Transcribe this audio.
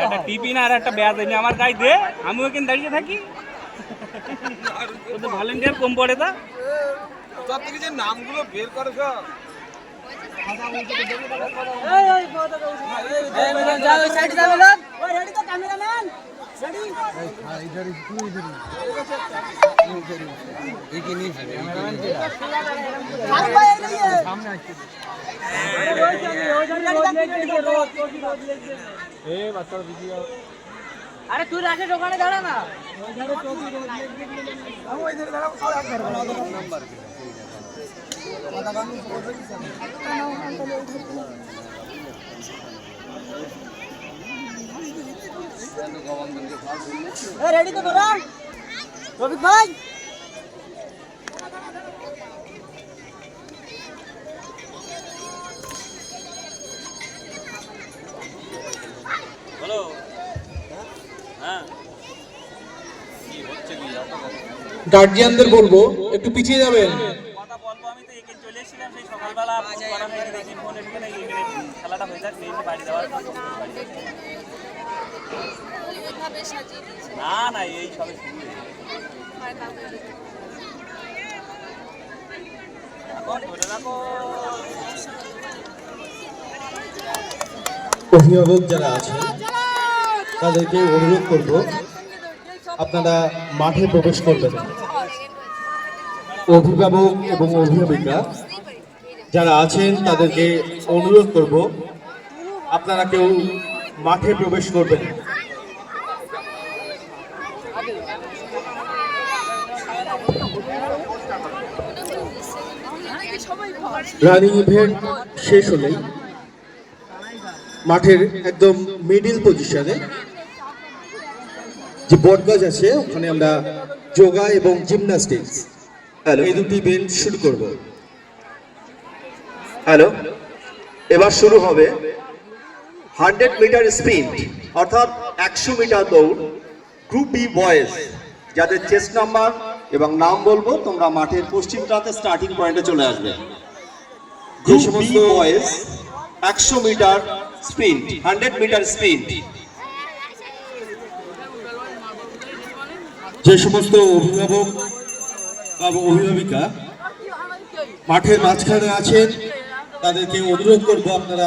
একটা টিপি না আর একটা ব্যাজ এনে আমার গায়ে দে, আমি ওখানে দাঁড়িয়ে থাকি। ওদের ভলেন্টিয়ার কম পড়ে তা সব থেকে যে নামগুলো বের করে সব আরে তুই রাখে দোকানে দাঁড়া না। রেডি তো তোরা রবিক ভাই বলো। হ্যাঁ গার্জিয়ানদের বলবো একটু পিছিয়ে যাবেন। কথা বলবো, আমি তো এখানে চলে এসেছিলাম সেই সকালবেলা করা হয়নি, দেখি ফোন এসে খেলাটা হয়ে যাক নিয়ে বাড়ি যাওয়ার। না না এই সবে শুরু এখন ধরে রাখো। অভিভাবক যারা আছেন তাদেরকে অনুরোধ করব আপনারা মাঠে প্রবেশ করবেন। অভিভাবক এবং অভিভাবিকা যারা আছেন তাদেরকে অনুরোধ করব আপনারা কেউ মাঠে প্রবেশ করবেন। রানিং ইভেন্ট শেষ হলেই মাঠের একদম মিডিল পজিশনে যে বটগাছ আছে ওখানে আমরা যোগা এবং জিমন্যাস্টিক্স এই দুটি ইভেন্ট শুরু করব। হ্যালো, এবার শুরু হবে 100 মিটার স্প্রিন্ট অর্থাৎ 100 মিটার দৌড়। গ্রুপ বি বয়েজ যাদের চেস্ট নাম্বার এবং নাম বলবো তোমরা মাঠের পশ্চিম প্রান্তে স্টার্টিং পয়েন্টে চলে আসবে। Group B boys 100 metre sprint, 100 metre sprint. যে সমস্ত অভিভাবক বা অভিভাবিকা মাঠের মাঝখানে আছেন তাদেরকে অনুরোধ করব আপনারা